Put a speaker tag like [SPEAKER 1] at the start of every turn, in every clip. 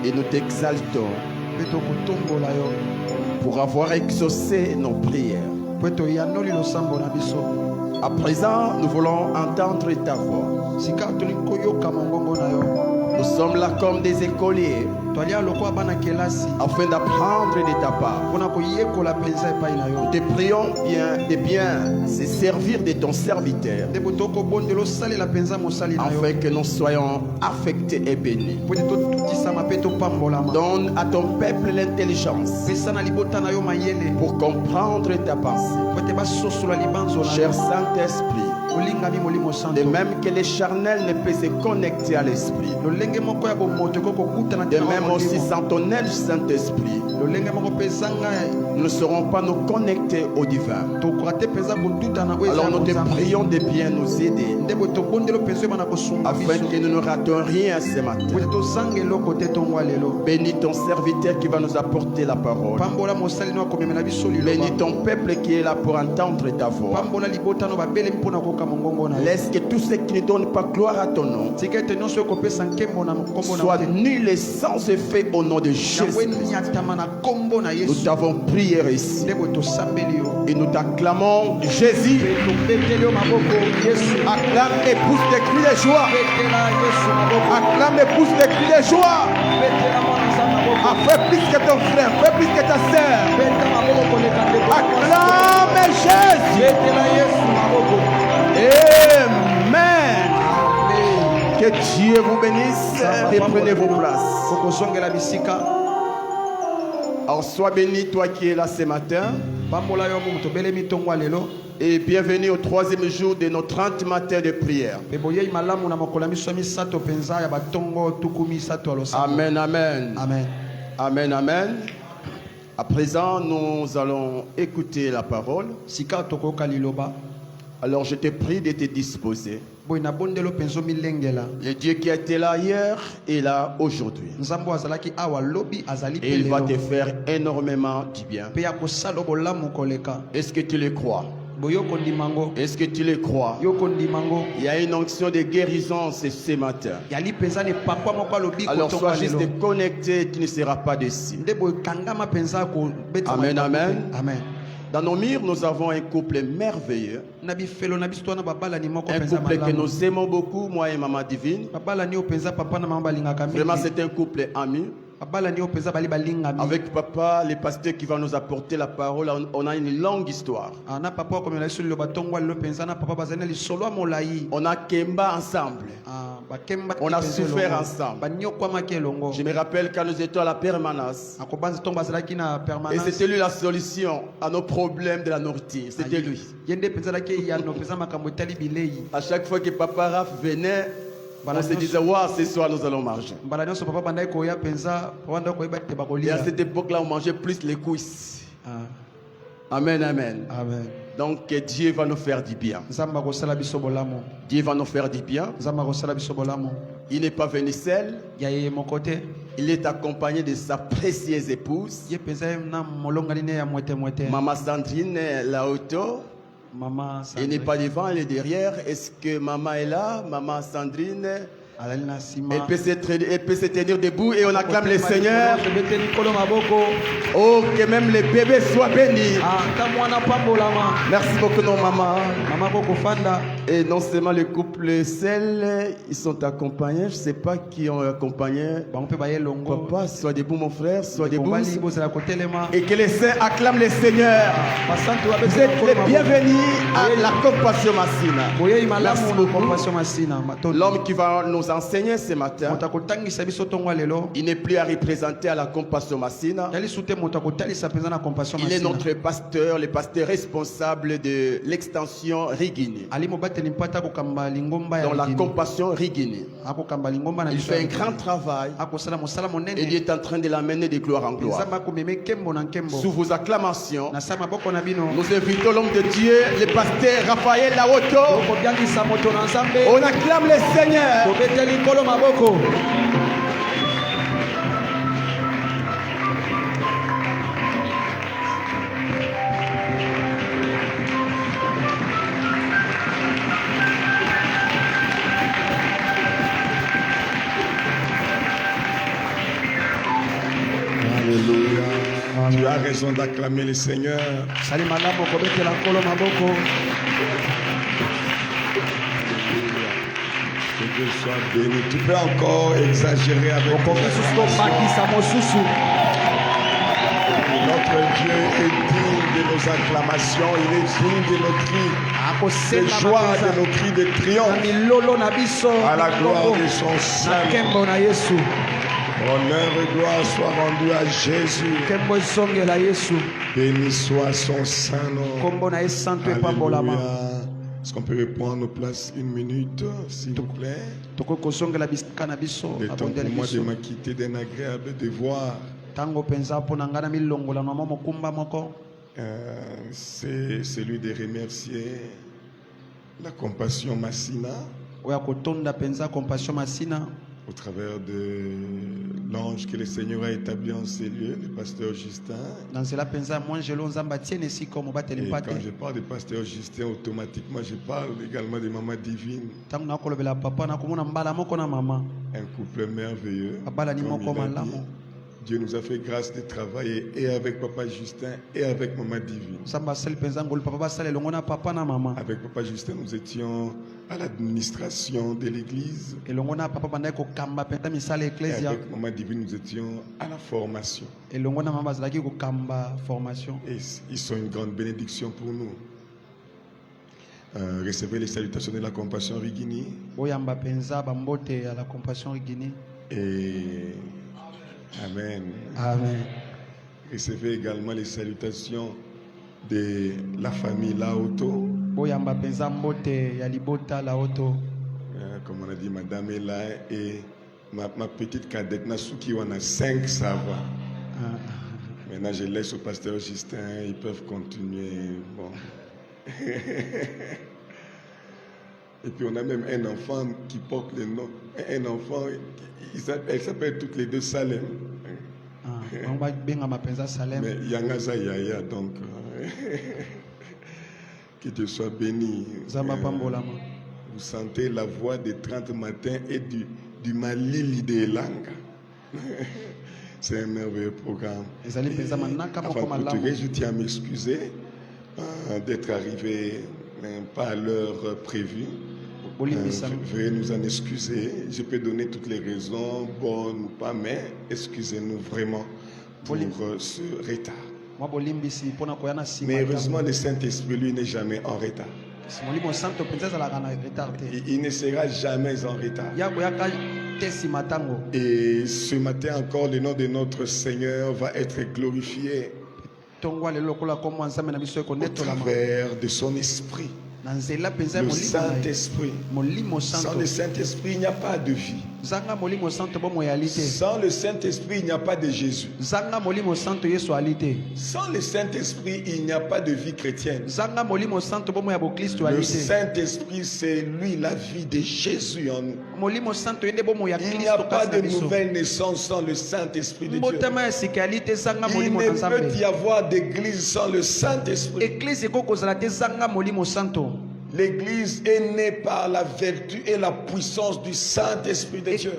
[SPEAKER 1] et nous t'exaltons pour avoir exaucé nos prières. À présent, nous voulons entendre ta voix. Nous sommes là comme des écoliers afin d'apprendre de ta part. Nous te prions de bien se servir de ton serviteur afin que nous soyons affectés et bénis. Donne à ton peuple l'intelligence pour comprendre ta pensée. Cher Saint-Esprit, de même que les charnels ne peuvent se connecter à l'esprit, de même aussi sans ton aide, Saint-Esprit, nous ne saurons pas nous connecter au divin. Alors nous te prions de bien nous aider afin que nous ne ratons rien ce matin. Bénis ton serviteur qui va nous apporter la parole. Bénis ton peuple qui est là pour entendre ta voix. Laisse que tout ce qui ne donne pas gloire à ton nom soit nul et sans effet au nom de Jésus. Nous t'avons prié ici et nous t'acclamons Jésus. Acclame et pousse des cris de joie. Acclame et pousse des cris de joie. Fais plus que ton frère, fais plus que ta sœur. Acclame Jésus. Amen. Que Dieu vous bénisse et prenez vos places. Alors sois béni toi qui es là ce matin. Et bienvenue au 3e jour de nos 30 matins de prière. Amen, amen.
[SPEAKER 2] Amen.
[SPEAKER 1] Amen, amen. À présent, nous allons écouter la parole. Alors je te prie de te disposer. Le Dieu qui a été là hier est là aujourd'hui. Et il va te faire énormément du bien. Est-ce que tu le crois? Est-ce que tu le crois? Il y a une onction de guérison ce matin. Alors sois juste connecté, tu ne seras pas déçu. Amen, amen.
[SPEAKER 2] Amen.
[SPEAKER 1] Dans nos murs, nous avons un couple merveilleux. Un couple que nous aimons beaucoup, moi et Maman Divine. Vraiment, c'est un couple ami. Avec papa, le pasteur qui va nous apporter la parole, on a une longue histoire. On a Kemba ensemble. On a souffert ensemble. Je me rappelle quand nous étions à la permanence. Et c'était lui la solution à nos problèmes de la nourriture. C'était lui. À chaque fois que papa Raph venait, on se disait, waouh, ce soir nous allons manger. Et à cette époque-là, on mangeait plus les cuisses. Amen, amen.
[SPEAKER 2] Amen.
[SPEAKER 1] Donc Dieu va nous faire du bien. Dieu va nous faire du bien. Il n'est pas venu seul. Il est accompagné de sa précieuse épouse. Maman Sandrine là-haut. Il n'est pas devant, il est derrière. Est-ce que maman est là? Maman Sandrine, elle peut se tenir debout et on acclame le Seigneur. Oh, que même les bébés soient bénis. Merci beaucoup, non, maman. Et non seulement le couple seul, ils sont accompagnés. Je ne sais pas qui ont accompagné. Papa, sois debout, mon frère, sois debout. Et que les saints acclament le Seigneur. Vous êtes les bienvenus à la Compassion Massina. Merci beaucoup. L'homme qui va nous enseigner ce matin, il n'est plus à représenter à la Compassion Massina. Il est notre pasteur, le pasteur responsable de l'extension Rigini. Dans la Compassion Rigini. Il fait un grand travail et il est en train de l'amener de gloire en gloire. Sous vos acclamations, nous invitons l'homme de Dieu, le pasteur Raphaël Laoto. On acclame le Seigneur.
[SPEAKER 2] pas raison d'acclamer le Seigneur.
[SPEAKER 3] Que
[SPEAKER 2] Dieu soit béni. Tu peux encore exagérer avec tes acclamations. Notre Dieu est digne de nos acclamations. Il est digne de nos cris de joie, de nos cris de triomphe. À la gloire de son Saint-Nom. Honneur et gloire soit rendu à Jésus. Béni soit son Saint-Nom. Alléluia. Est-ce qu'on peut reprendre nos places une minute, s'il vous plaît? Le temps pour moi de m'acquitter d'un agréable devoir. C'est celui de remercier la Compassion Massina au travers de l'ange que le Seigneur a établi en ces lieux, le pasteur Justin. Et quand je parle de pasteur Justin, automatiquement je parle également de Maman Divine. Un couple merveilleux. Dieu nous a fait grâce de travailler et avec Papa Justin et avec Maman Divine. Avec Papa Justin, nous étions à l'administration de l'église. Et avec Maman Divine, nous étions à la formation. Et ils sont une grande bénédiction pour nous. Recevez les salutations de la Compassion Rigini. Et Amen.
[SPEAKER 3] Amen.
[SPEAKER 2] Recevez également les salutations de la famille Laoto. Comme on a dit, Madame est là et ma petite cadette Nasuki, on a 5, ça va. Maintenant, je laisse au pasteur Justin, ils peuvent continuer. Bon. Et puis on a même un enfant qui porte le nom. Un enfant, elle s'appelle toutes les deux Salem. Mais Yangaza Yaya, donc que Dieu soit béni. Vous sentez la voix des 30 matins et du Malili de Elanga. C'est un merveilleux programme. Avant de clôturer, je tiens à m'excuser d'être arrivé pas à l'heure prévue. Veuillez nous en excuser. Je peux donner toutes les raisons, bonnes ou pas, mais excusez-nous vraiment pour ce retard. Mais heureusement, le Saint-Esprit, lui, n'est jamais en retard. Il ne sera jamais en retard. Et ce matin encore, le nom de notre Seigneur va être glorifié au travers de son esprit. Le Saint-Esprit. Sans le Saint-Esprit, il n'y a pas de vie. Sans le Saint-Esprit, il n'y a pas de Jésus. Sans le Saint-Esprit, il n'y a pas de vie chrétienne. Le Saint-Esprit, c'est lui la vie de Jésus en nous. Il n'y a pas de nouvelle naissance sans le Saint-Esprit de Dieu. Il ne peut y avoir d'église sans le Saint-Esprit. L'église est née par la vertu et la puissance du Saint-Esprit de Dieu.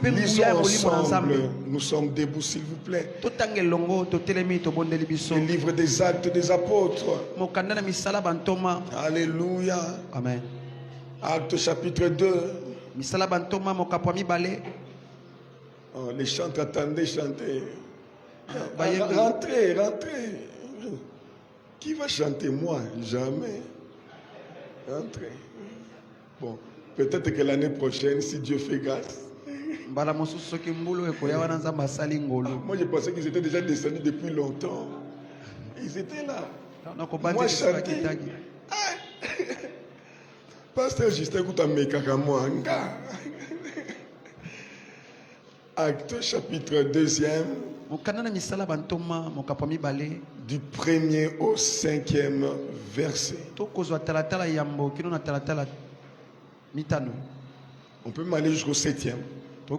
[SPEAKER 2] Lisons ensemble. Nous sommes debout, s'il vous plaît. Le livre des Actes des Apôtres. Alléluia.
[SPEAKER 3] Amen.
[SPEAKER 2] Actes chapitre 2. Oh, les chantres, attendez, chantez. Rentrez, rentrez. Qui va chanter moi? Jamais. Entrez. Bon, peut-être que l'année prochaine, si Dieu fait grâce. Moi, je pensais qu'ils étaient déjà descendus depuis longtemps. Ils étaient là. Moi, chanter. Pasteur Justin, écoute à mes cacamoanga. Acte chapitre 2e. Du 1er au 5e verset. On peut m'aller jusqu'au 7e. Nous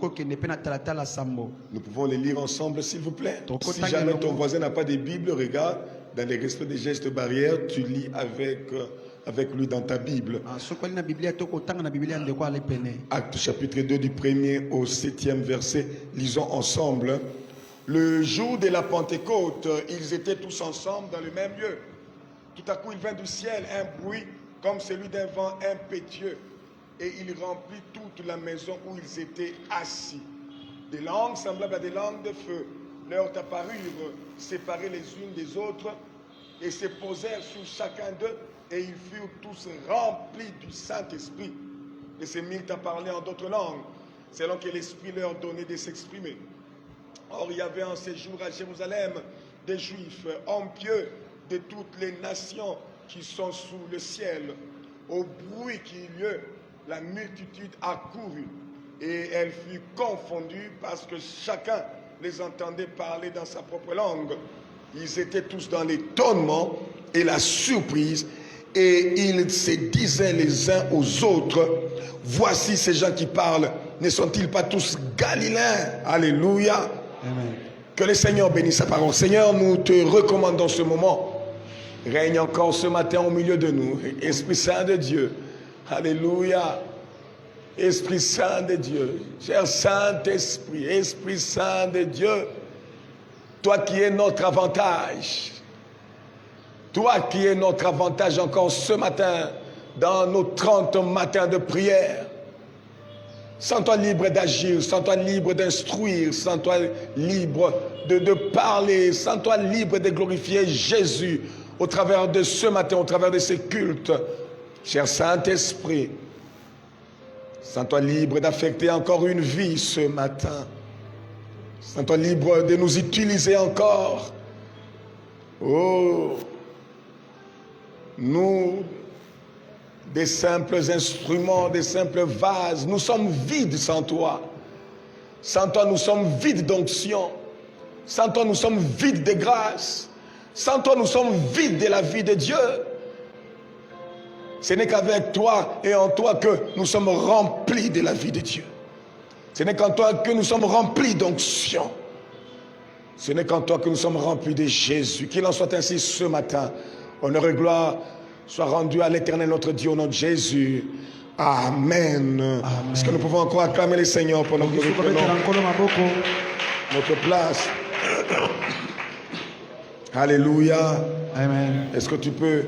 [SPEAKER 2] pouvons les lire ensemble, s'il vous plaît. Si jamais ton voisin n'a pas de Bible, regarde, dans les respects des gestes barrières, tu lis avec lui dans ta Bible. Acte chapitre 2 du 1er au 7e verset. Lisons ensemble. Le jour de la Pentecôte, ils étaient tous ensemble dans le même lieu. Tout à coup, il vint du ciel un bruit comme celui d'un vent impétueux, et il remplit toute la maison où ils étaient assis. Des langues semblables à des langues de feu leur apparurent, séparées les unes des autres, et se posèrent sur chacun d'eux, et ils furent tous remplis du Saint-Esprit, et se mirent à parler en d'autres langues, selon que l'Esprit leur donnait de s'exprimer. Or, il y avait en ces jours à Jérusalem des Juifs, hommes pieux de toutes les nations qui sont sous le ciel. Au bruit qui eut lieu, la multitude accourut, et elle fut confondue parce que chacun les entendait parler dans sa propre langue. Ils étaient tous dans l'étonnement et la surprise, et ils se disaient les uns aux autres, voici ces gens qui parlent, ne sont-ils pas tous Galiléens? Alléluia. Amen. Que le Seigneur bénisse sa parole. Seigneur, nous te recommandons ce moment. Règne encore ce matin au milieu de nous. Esprit Saint de Dieu. Alléluia. Esprit Saint de Dieu. Cher Saint-Esprit, Esprit Saint de Dieu. Toi qui es notre avantage. Toi qui es notre avantage encore ce matin dans nos 30 matins de prière. Sens-toi libre d'agir, sens-toi libre d'instruire, sens-toi libre de parler, sens-toi libre de glorifier Jésus au travers de ce matin, au travers de ces cultes. Cher Saint-Esprit, sens-toi libre d'affecter encore une vie ce matin. Sens-toi libre de nous utiliser encore. Oh, nous, des simples instruments, des simples vases, nous sommes vides sans toi. Sans toi, nous sommes vides d'onction. Sans toi, nous sommes vides de grâce. Sans toi, nous sommes vides de la vie de Dieu. Ce n'est qu'avec toi et en toi que nous sommes remplis de la vie de Dieu. Ce n'est qu'en toi que nous sommes remplis d'onction. Ce n'est qu'en toi que nous sommes remplis de Jésus. Qu'il en soit ainsi ce matin. Honneur et gloire soit rendu à l'Éternel notre Dieu au nom de Jésus. Amen. Amen. Est-ce que nous pouvons encore acclamer le Seigneur pour notre place? Alléluia. Amen. Est-ce que tu peux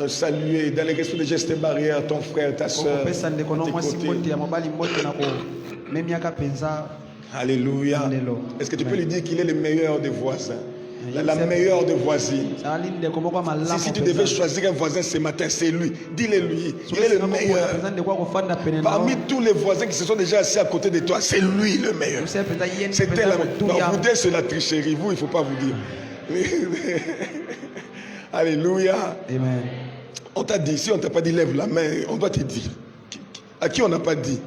[SPEAKER 2] saluer dans les respects de gestes barrières ton frère, ta soeur? Alléluia. Est-ce que tu peux lui dire qu'il est le meilleur des voisins? La meilleure des voisines. Si tu devais choisir un voisin ce matin, c'est lui. Dis-le lui. Il est le meilleur. Parmi tous les voisins qui se sont déjà assis à côté de toi, c'est lui le meilleur. C'était la meilleure. Non, vous dites c'est la tricherie. Vous, il ne faut pas vous dire. Alléluia. Amen. On t'a dit, si on ne t'a pas dit lève la main, on doit te dire. À qui on n'a pas dit?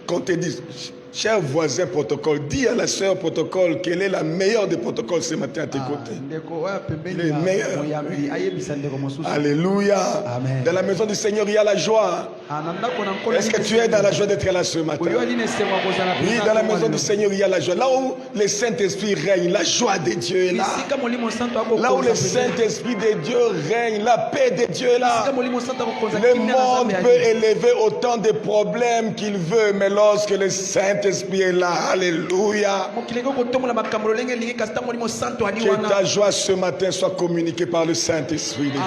[SPEAKER 2] Qu'on te dise, cher voisin protocole, dis à la sœur protocole qu'elle est la meilleure des protocoles ce matin à tes côtés. Le meilleur. Alléluia. Amen. Dans la maison du Seigneur, il y a la joie. Est-ce que tu es dans la joie d'être là ce matin? Oui, dans la maison du Seigneur, il y a la joie. Là où le Saint-Esprit règne, la joie de Dieu est là. Là où le Saint-Esprit de Dieu règne, la paix de Dieu est là. Le monde peut élever autant de problèmes qu'il veut, mais lorsque le Saint-Esprit est là, alléluia. Que ta joie ce matin soit communiquée par le Saint-Esprit de Dieu.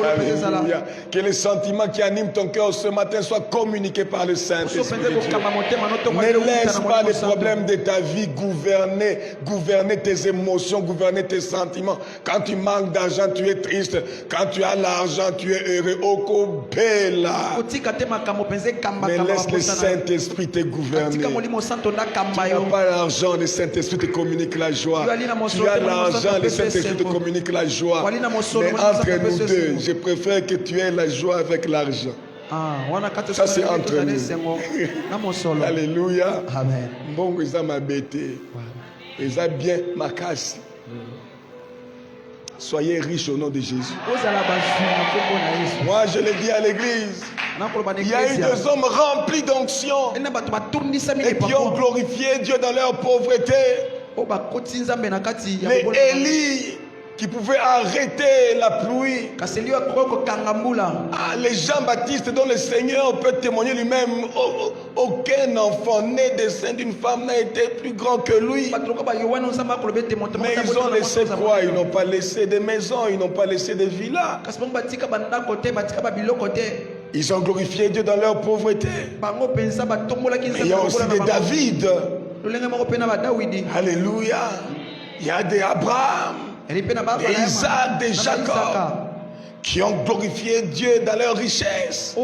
[SPEAKER 2] Alléluia. Que les sentiments qui animent ton cœur ce matin soient communiqués par le Saint-Esprit de Dieu. Ne laisse pas les problèmes de ta vie gouverner tes émotions, gouverner tes sentiments. Quand tu manques d'argent, tu es triste. Quand tu as l'argent, tu es heureux. Mais laisse le Saint-Esprit te gouverner. Tu n'as pas l'argent, le Saint-Esprit te communique la joie. Tu as l'argent, le Saint-Esprit te communique la joie. Mais entre nous deux, je préfère que tu aies la joie avec l'argent. Ça c'est entre nous. Alléluia. Amen. Bon, ils ont m'abêté. Ils ont bien ma casse. Soyez riches au nom de Jésus. Moi, je le dis à l'église. Il y a eu des hommes remplis d'onction et qui ont glorifié Dieu dans leur pauvreté. Mais Élie, qui pouvait arrêter la pluie.
[SPEAKER 3] Ah,
[SPEAKER 2] les Jean-Baptiste dont le Seigneur peut témoigner lui-même, aucun enfant né des seins d'une femme n'a été plus grand que lui. Mais ils ont laissé quoi? Ils n'ont pas laissé des maisons, ils n'ont pas laissé des villas. Ils ont glorifié Dieu dans leur pauvreté. Il y a aussi des David. Alléluia. Il y a des Abraham, des Isaac, des Jacob qui ont glorifié Dieu dans leur richesse.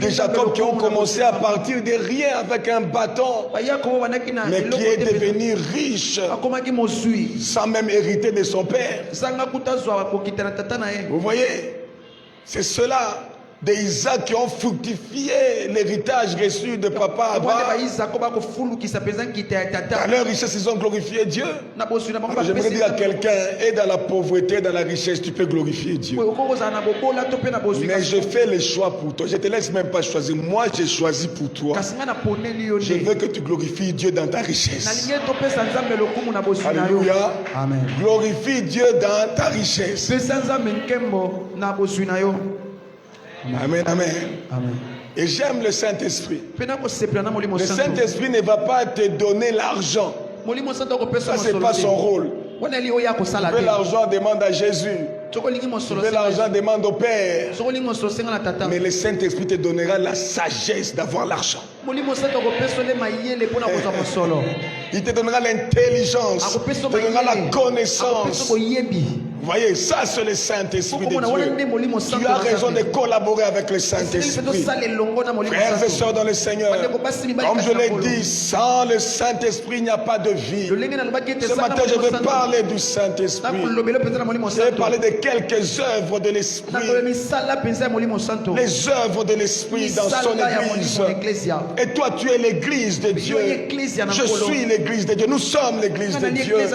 [SPEAKER 2] Des Jacob qui ont commencé à partir de rien avec un bâton, mais qui est devenu riche sans même hériter de son père. Vous voyez, c'est cela. Des Isaac qui ont fructifié l'héritage reçu de papa Abraham. Dans leur richesse, ils ont glorifié Dieu. J'aimerais dire à quelqu'un, et dans la pauvreté, dans la richesse, tu peux glorifier Dieu. Mais je fais le choix pour toi. Je ne te laisse même pas choisir. Moi, j'ai choisi pour toi. Je veux que tu glorifies Dieu dans ta richesse. Alléluia.
[SPEAKER 3] Amen.
[SPEAKER 2] Glorifie Dieu dans ta richesse. Amen, amen.
[SPEAKER 3] Amen.
[SPEAKER 2] Et j'aime le Saint-Esprit. Le Saint-Esprit ne va pas te donner l'argent. Ça, ce n'est pas son rôle. Tu veux l'argent, demande à Jésus. Tu veux l'argent, demande au Père. Mais le Saint-Esprit te donnera la sagesse d'avoir l'argent. Il te donnera l'intelligence. Il te donnera la connaissance. Vous voyez, ça c'est le Saint-Esprit de Dieu. Tu as raison de collaborer avec le Saint-Esprit. Frères et sœurs dans le Seigneur, comme je l'ai dit, sans le Saint-Esprit, il n'y a pas de vie. Ce matin, je vais parler du Saint-Esprit. Je vais parler de quelques œuvres de l'Esprit. Les œuvres de l'Esprit dans son Église. Et toi, tu es l'Église de Dieu. Je suis l'Église de Dieu. Nous sommes l'Église de Dieu. Le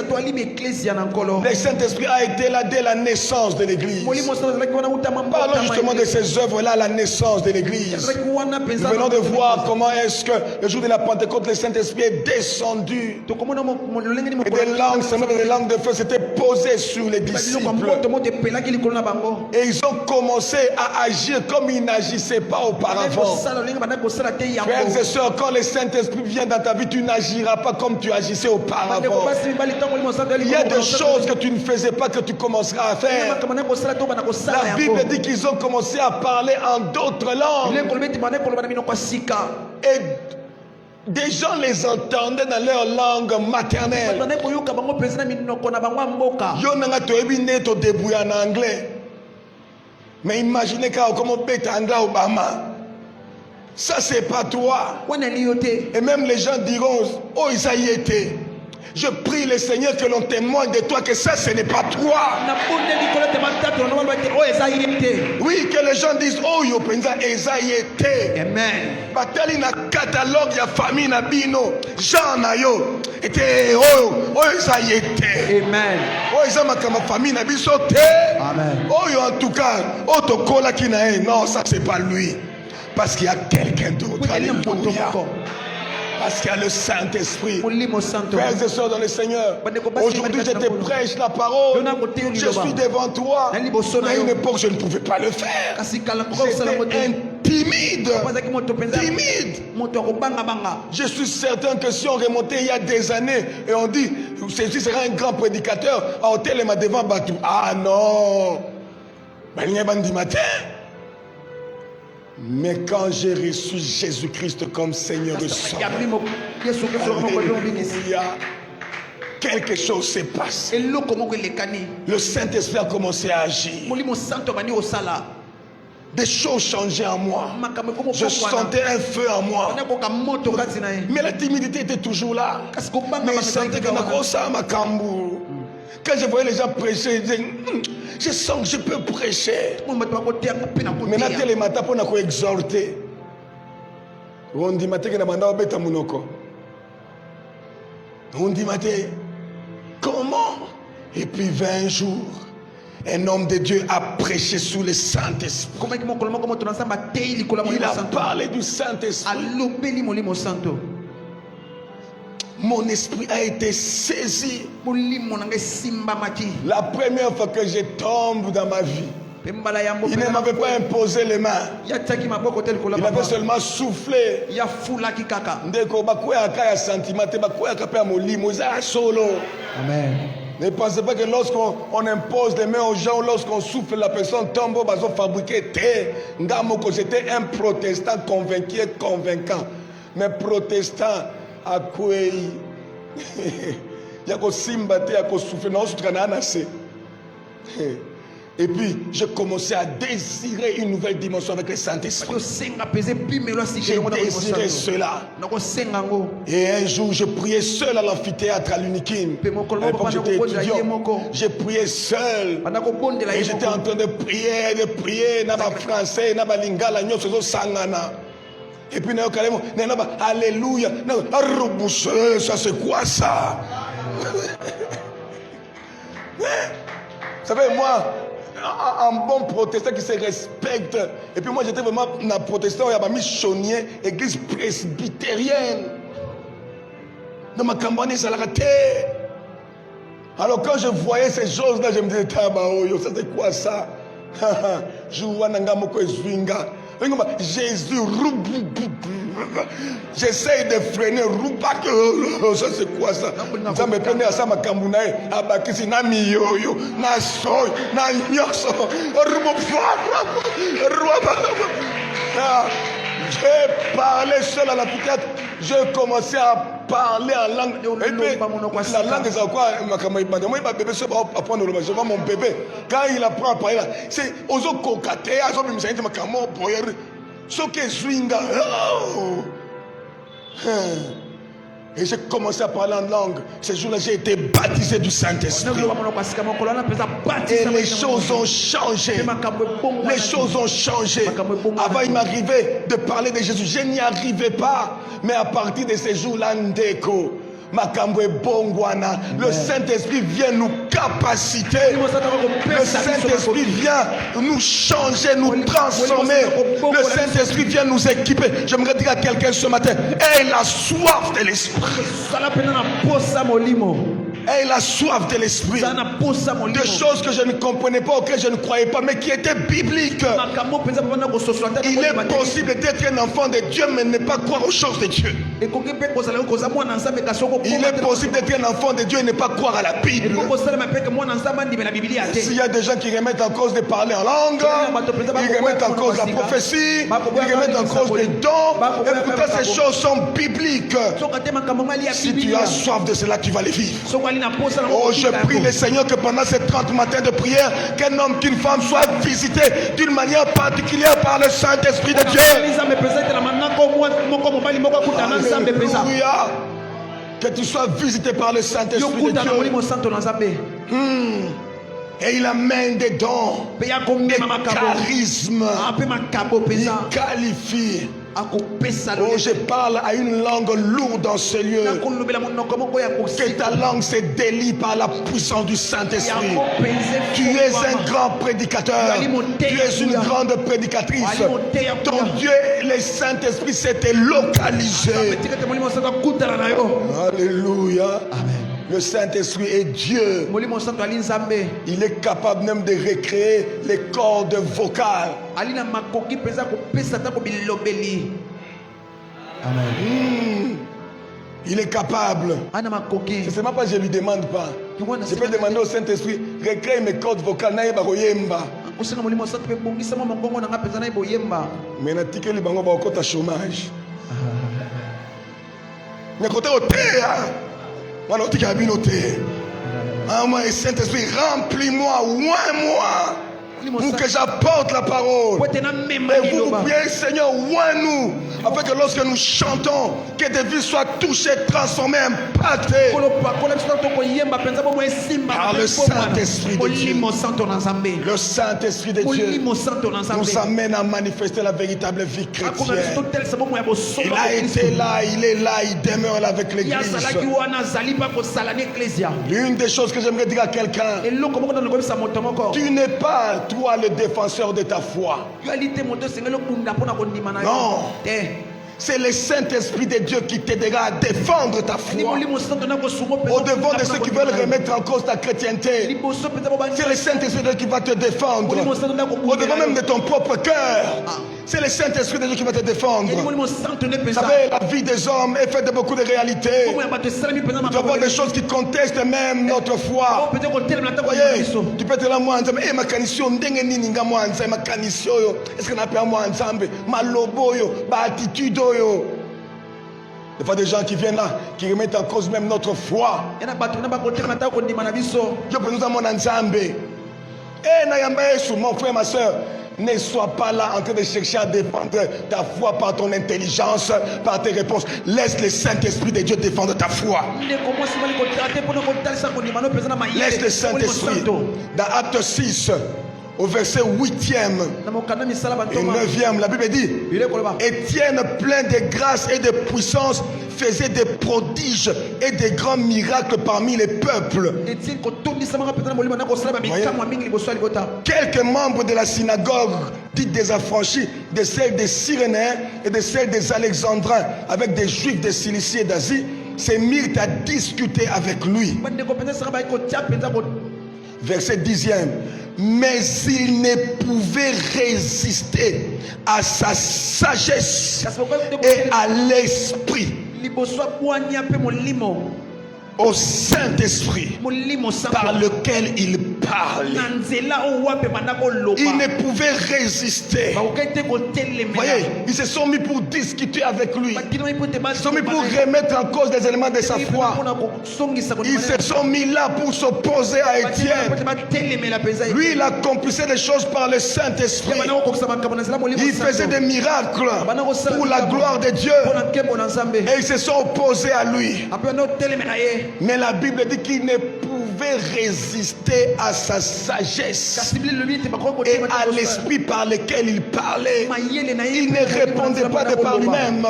[SPEAKER 2] Saint-Esprit a été là dès la naissance de l'Église. Parlons justement de ces œuvres-là, la naissance de l'Église. Nous venons de voir comment est-ce que le jour de la Pentecôte, le Saint-Esprit est descendu. Et des langues de feu s'étaient posées sur les disciples. Et ils ont commencé à agir comme ils n'agissaient pas auparavant. Frères et sœurs, quand le Saint-Esprit vient dans ta vie, tu n'agiras pas comme tu agissais auparavant. Il y a des choses que tu ne faisais pas que tu commenceras à faire. La Bible dit qu'ils ont commencé à parler en d'autres langues. Et des gens les entendaient dans leur langue maternelle. Yo nanga toyebi ne to débrouiller en anglais. Mais imaginez comment bête anglais Obama. Ça c'est pas toi. Et même les gens diront, oh ça y était. Je prie le Seigneur que l'on témoigne de toi que ça, ce n'est pas toi. Oui, que les gens disent, oh, yo penza ezaïete.
[SPEAKER 3] Amen.
[SPEAKER 2] Batali na catalogue ya famille na bino. Jean na yo. Ete oh ezaïete.
[SPEAKER 3] Amen.
[SPEAKER 2] Oh ezama kama famille na biso te.
[SPEAKER 3] Amen.
[SPEAKER 2] Oh yo en tout cas, oh tokola ki na non, ça c'est pas lui. Parce qu'il y a quelqu'un d'autre. Alléluia. Parce qu'il y a le Saint-Esprit. Frères et sœurs dans le Seigneur, aujourd'hui je te prêche la parole. Je suis devant toi. À une époque je ne pouvais pas le faire. J'étais timide. Je suis certain que si on remontait il y a des années et on dit ceci sera un grand prédicateur, à hôtel et devant Batou. Ah non. Mais quand j'ai reçu Jésus-Christ comme Seigneur et Sauveur, quelque chose s'est passé. Le Saint-Esprit a commencé à agir. Des choses changeaient en moi. Je sentais un feu en moi. Mais la timidité était toujours là. Mais je sentais que quand je voyais les gens prêcher, je disais, je sens que je peux prêcher. Maintenant, les matins, pour nous exhorter. On dit matin que nous avons bêta munoko. On dit matin, comment? Et puis 20 jours, un homme de Dieu a prêché sous le Saint-Esprit. Il a parlé du Saint-Esprit. mon esprit a été saisi. La première fois que je tombe dans ma vie, il ne m'avait pas imposé les mains. Il avait seulement soufflé.
[SPEAKER 1] Amen.
[SPEAKER 2] Ne pensez pas que lorsqu'on impose les mains aux gens, lorsqu'on souffle, la personne tombe, on va fabriquer. J'étais un protestant convaincu et convaincant. Mais protestant, à quoi il y a qu'au simbate, à qu'au souffle, non, c'est. Et puis, j'ai commencé à désirer une nouvelle dimension avec le Saint-Esprit. J'ai désiré cela. Et un jour, je priais seul à l'amphithéâtre à l'Unikin. À l'époque, j'étais étudiant. J'ai prié seul. Et j'étais en train de prier. Naba français, naba lingala, nyoso sangana. Et puis, alléluia. Ça, c'est quoi ça? Vous savez, moi, un bon protestant qui se respecte. Et puis moi j'étais vraiment un protestant, il y a mis missionnaire, église presbytérienne. Dans ma campagne, ça l'a raté. Alors quand je voyais ces choses-là, je me disais, ça c'est quoi ça? Jésus, j'essaye de freiner, ça c'est quoi ça? Ça me prenait à ça, ma camounaï, à Bakisi, na miyoyo, na soy, na nyoso, j'ai parlé seul à l'amphithéâtre, j'ai commencé à parler en langue. Et puis, la langue, c'est quoi? Je vois mon bébé, quand il apprend à parler, c'est aux autres cocatés, à ceux qui me disent, ce qui est swinga. Et j'ai commencé à parler en langue. Ce jour-là, j'ai été baptisé du Saint-Esprit. Et les choses ont changé. Les choses ont changé. Avant, il m'arrivait de parler de Jésus. Je n'y arrivais pas. Mais à partir de ces jours-là, Ndeko, le Saint-Esprit vient nous capaciter. Le Saint-Esprit vient nous changer, nous transformer. Le Saint-Esprit vient nous équiper. J'aimerais dire à quelqu'un ce matin, aie la soif de l'Esprit. Aie la soif de l'Esprit. De choses que je ne comprenais pas, auxquelles je ne croyais pas, mais qui étaient bibliques. Il est possible d'être un enfant de Dieu, mais ne pas croire aux choses de Dieu. Il est possible d'être un enfant de Dieu et ne pas croire à la Bible. S'il y a des gens qui remettent en cause de parler en langue, ils remettent en cause la prophétie, ils remettent en cause les dons, et pourtant ces choses sont bibliques. Si tu as soif de cela, tu vas les vivre. Oh, je prie le Seigneur que pendant ces 30 matins de prière, qu'un homme, qu'une femme soit visité d'une manière particulière par le Saint-Esprit de Dieu. Alléluia. Que tu sois visité par le Saint-Esprit de Dieu. Et il amène des dons, des charismes, il qualifie. Oh, je parle à une langue lourde dans ce lieu. Que ta langue se délie par la puissance du Saint-Esprit. Tu es un grand prédicateur. Tu es une grande prédicatrice. Ton Dieu, le Saint-Esprit, s'était localisé. Alléluia. Amen. Le Saint-Esprit est Dieu. Il est capable même de recréer les cordes vocales. Amen. Il est capable. C'est seulement pas je lui demande pas. Je peux demander au Saint-Esprit, recrée mes cordes vocales. Mais na tike li bango ba okota chômage. Mais côté au terre. Ah, moi, Saint-Esprit, remplis-moi, oins-moi, pour que j'apporte la parole. Et vous priez, Seigneur, oins-nous, afin que lorsque nous chantons, que des vies soient touchées, transformées, impactées par le Saint-Esprit de Dieu. Le Saint-Esprit de Dieu nous amène à manifester la véritable vie chrétienne. Il a été là, il est là, il demeure là avec l'Église. L'une des choses que j'aimerais dire à quelqu'un, tu n'es pas toi le défenseur de ta foi. Non. c'est le Saint-Esprit de Dieu qui t'aidera à défendre ta foi. Au-devant de ceux qui veulent remettre en cause ta chrétienté, c'est le Saint-Esprit de Dieu qui va te défendre. Au-devant même de ton propre cœur, c'est le Saint-Esprit de Dieu qui va te défendre. Vous savez, la vie des hommes est faite de beaucoup de réalités. Tu vas voir des choses qui contestent même notre foi. Voyez, tu peux être là, moi, et ma canission, est-ce qu'on appelle moi ensemble? Ma lobo, ma attitude. Des fois, des gens qui viennent là, qui remettent en cause même notre foi. Dieu peut nous amener ensemble. Mon frère, ma soeur, ne sois pas là en train de chercher à défendre ta foi par ton intelligence, par tes réponses. Laisse le Saint-Esprit de Dieu défendre ta foi. Laisse le Saint-Esprit. Dans Acte 6, au verset 8e et 9e, la Bible dit: Étienne, plein de grâce et de puissance, faisait des prodiges et des grands miracles parmi les peuples. Quelques membres de la synagogue, dite des affranchis, de celle des Cyrénaïens et de celle des Alexandrins, avec des Juifs de Cilicie et d'Asie, se mirent à discuter avec lui. Verset 10e. Mais il ne pouvait résister à sa sagesse et à l'esprit, au Saint-Esprit par lequel il parle. Il ne pouvait résister. Voyez, ils se sont mis pour discuter avec lui. Ils se sont mis pour remettre en cause des éléments de sa foi. Ils se sont mis là pour s'opposer à Étienne. Lui, il accomplissait des choses par le Saint-Esprit. Il faisait des miracles pour la gloire de Dieu. Et ils se sont opposés à lui. Mais la Bible dit qu'il ne pouvait résister à sa sagesse et à l'esprit par lequel il parlait. Il ne répondait pas de par lui-même.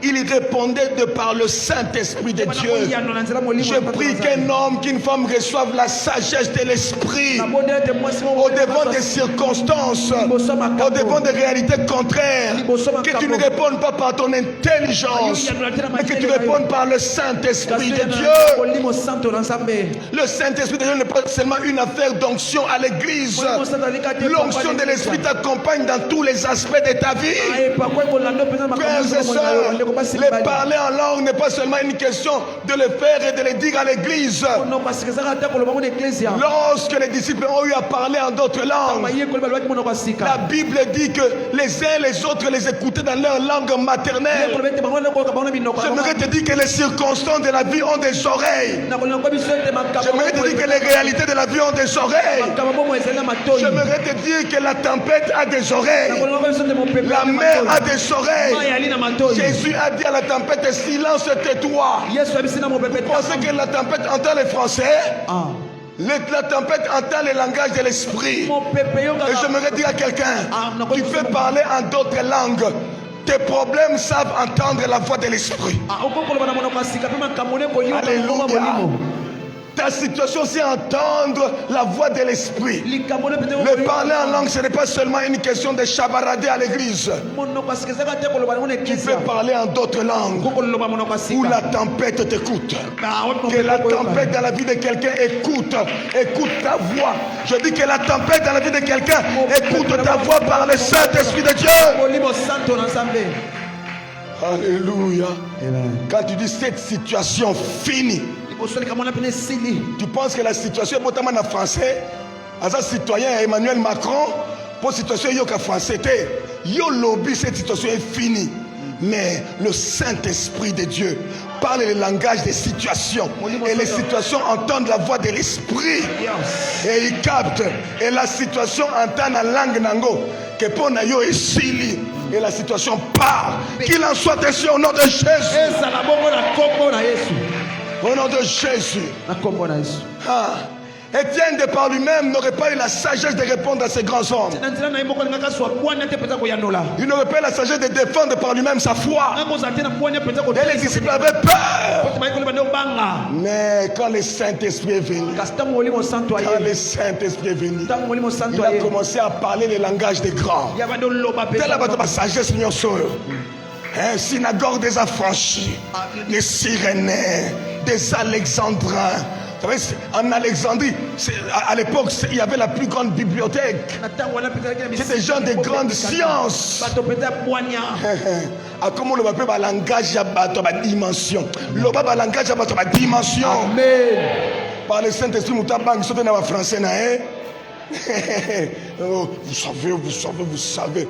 [SPEAKER 2] Il répondait de par le Saint-Esprit de Dieu. Je prie qu'un homme, qu'une femme reçoive la sagesse de l'esprit au-devant des circonstances, au-devant des réalités contraires. Que tu ne répondes pas par ton intelligence, mais que tu répondes par le Saint-Esprit de Dieu. Le Saint-Esprit de Dieu n'est pas seulement une affaire d'onction à l'église. L'onction de l'esprit t'accompagne dans tous les aspects de ta vie. Frères et sœurs, le parler en langue n'est pas seulement une question de le faire et de le dire à l'église. Lorsque les disciples ont eu à parler en d'autres langues, la Bible dit que les uns et les autres les écoutaient dans leur langue maternelle. J'aimerais te dire que les circonstances de la vie ont des oreilles. J'aimerais te dire que les réalités de la vie ont des oreilles. J'aimerais te dire que la tempête a des oreilles. La mer a des oreilles. Jésus a dit à la tempête: silence, tais-toi. Vous pensez que la tempête entend les Français? La tempête entend le langage de l'esprit. Et j'aimerais dire à quelqu'un: tu peux parler en d'autres langues. Tes problèmes savent entendre la voix de l'esprit. Alléluia. Ta situation, c'est entendre la voix de l'esprit. Le parler en langue, ce n'est pas seulement une question de chabarader à l'église. Tu peux parler en d'autres langues où la tempête t'écoute. Que la tempête dans la vie de quelqu'un écoute ta voix. Je dis que la tempête dans la vie de quelqu'un écoute ta voix par le Saint-Esprit de Dieu. Alléluia. Quand tu dis cette situation finie, tu penses que la situation est notamment en français? As citoyen Emmanuel Macron, pour situation yoka français, yo lobby, cette situation est finie. Mais le Saint-Esprit de Dieu parle le langage des situations. Et les situations entendent la voix de l'Esprit. Et ils captent. Et la situation entend la langue nango. Que pour nayo est sili. Et la situation part. Qu'il en soit ainsi au nom de Jésus. Au nom de Jésus. Étienne de par lui-même n'aurait pas eu la sagesse de répondre à ces grands hommes. Il n'aurait pas eu la sagesse de défendre par lui-même sa foi. Et les disciples avaient peur. Mais quand le Saint-Esprit est venu, il a commencé à parler le langage des grands. Telle est la sagesse, Synagogue des affranchis, les Cyrénaires, des Alexandrins. Vous savez, en Alexandrie, à l'époque, il y avait la plus grande bibliothèque. C'est des gens de grandes sciences. Comment le langage à dimension. Le langage à dimension.
[SPEAKER 1] Amen.
[SPEAKER 2] Par le Saint-Esprit, nous avons sauté dans le français. Vous savez.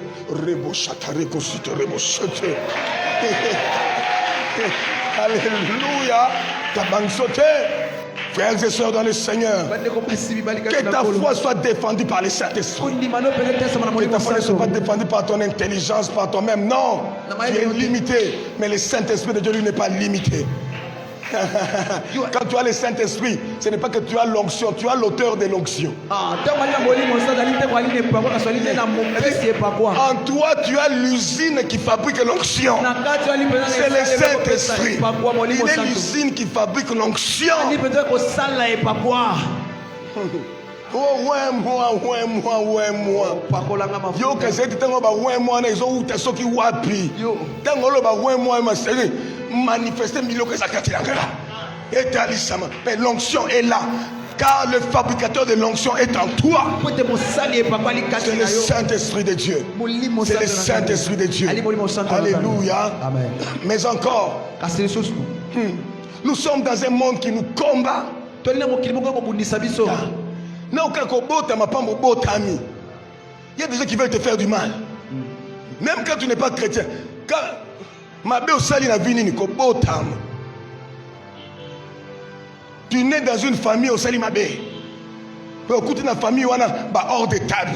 [SPEAKER 2] Alléluia. Tabang sauté. Frères et sœurs dans le Seigneur, que ta foi soit défendue par le Saint-Esprit. Que ta foi ne soit pas défendue par ton intelligence, par toi-même. Non, tu es limité. Mais le Saint-Esprit de Dieu, lui, n'est pas limité. Quand tu as le Saint-Esprit, ce n'est pas que tu as l'onction, tu as l'auteur de l'onction. En toi, tu as l'usine qui fabrique l'onction. C'est le Saint-Esprit. Il est l'usine qui fabrique l'onction. Oh moi. Yo kazeti tango ba moi na izo uta soki wapi. Tango lo ba moi ma seri manifester miloko zakati ngala. Et alisama. Mais l'onction est là. Car le fabricateur de l'onction est en toi. C'est le Saint-Esprit de Dieu. C'est le Saint-Esprit de Dieu. Alléluia. Amen. Mais encore, nous sommes dans un monde qui nous combat. Il y a des gens qui veulent te faire du mal. Même quand tu n'es pas chrétien. Tu nais dans une famille au Salimabé. Écoute, une famille où on a hors de table,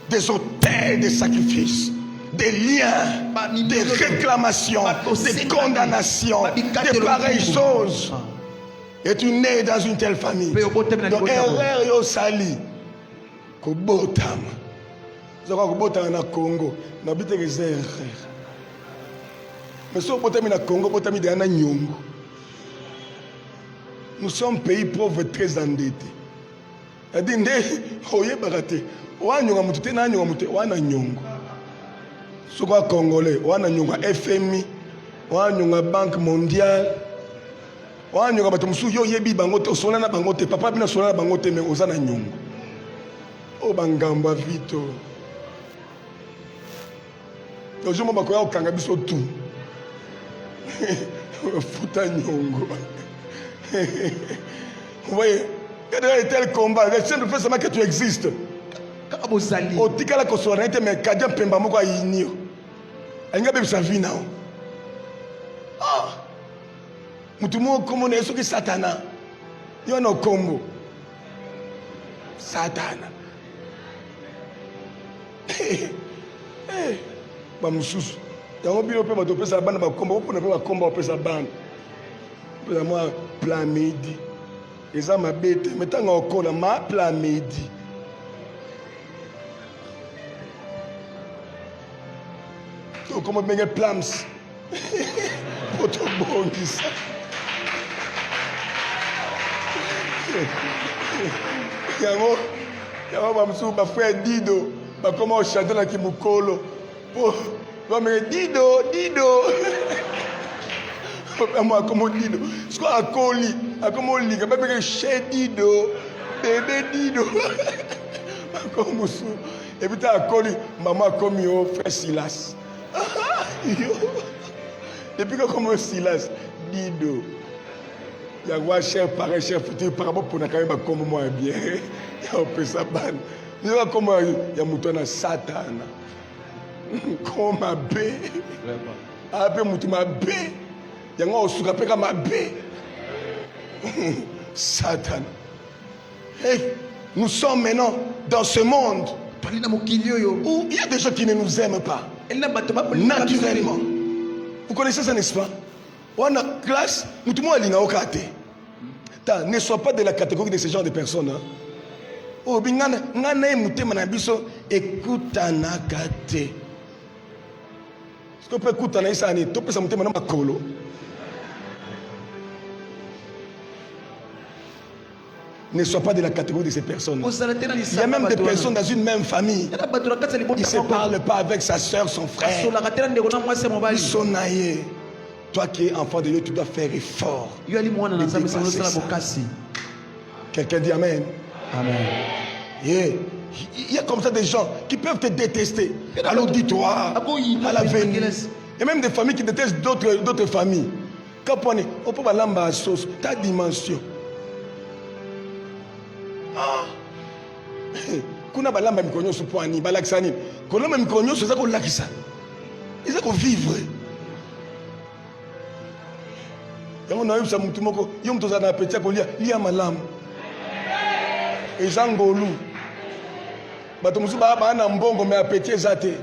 [SPEAKER 2] des autels, des sacrifices, des liens, des réclamations, des condamnations, des pareilles choses. Et tu nais dans une telle famille. Donc, erreur yo sali. Kobotam. Zaka kobotam na Congo. Na bite que c'est erreur. Mais si botam na Congo, botam de na nyongo. Nous sommes pays pauvres très endettés. C'est-à-dire, oye barate. Wa nyonga mutu te na nyonga mutu wa na nyongo. Soko congolais, wa na nyonga FMI, wa nyonga Banque mondiale. Wa nyonga bato musu yo yebi bango te osola na bango te papa bina sola na bango te mais oza na nyongo. O bangamba vito. Tojo mo bakoya okanga biso tu. Futa nyongo. Vous voyez, il y a des tels combats. Le simple fait seulement que tu existes. Au tika la kosolanete mais kadja pemba moko ayinio. Ainga bebisa vina. Ah. Mutumo komo na yesu ki satana. Yo no kombo. Satana. Ba mususu. Yango bino pe bato pesa bana ba kombo, po na pe ba kombo pesa bana. Pesa moi plan midi. Eza mabete, metanga okola ma plan midi. To komo benga plans. Poto bongisa. Yango ba musu ba frère Dido, ba comment chanter na kimukolo. Ba me Dido. Moi comme Dido. Ce qu'on a coli, comme liga, ba be chez Dido, bébé Dido. Comme musu. Et puis ta coli, maman comme yo frère Silas. Depuis que comme Silas, Dido. Il y a un chef, pareil, chef futur, par rapport pour nous, comme moi, bien. On peut ça ban. Il y a comme il y a un Satan. Comme ma bé. Après, ma bé. Il y a un sucre, après, ma bé. Satan. Hey, nous sommes maintenant dans ce monde où il y a des gens qui ne nous aiment pas. Naturellement. Vous connaissez ça, n'est-ce pas? On a classe, nous tout le monde ne sois pas de la catégorie de ce genre de personnes. Oh, écoute Anakate. Si tu peux écouter Anaïsani, tu peux s'amuter maintenant à Kolo. ne sois pas de la catégorie de ces personnes. Il y a même des personnes dans une même famille. Ils ne se parlent pas avec sa soeur, son frère. Ils sont naïfs. Toi qui es enfant de Dieu, tu dois faire effort. Quelqu'un dit Amen.
[SPEAKER 3] Amen.
[SPEAKER 2] Il y a comme ça des gens qui peuvent te détester à l'auditoire, à l'avenir. Et même des familles qui détestent d'autres familles. Quand on est, on peut aller à sauce, ta dimension. Kuna balamba mikonyo su poani balaksani kono même mikonyo so zako lakisa izako vivre yango na yebisa mutu moko yo mutu za na petia ko lia malamu ezangolu bato musu ba na mbongo me apetie zate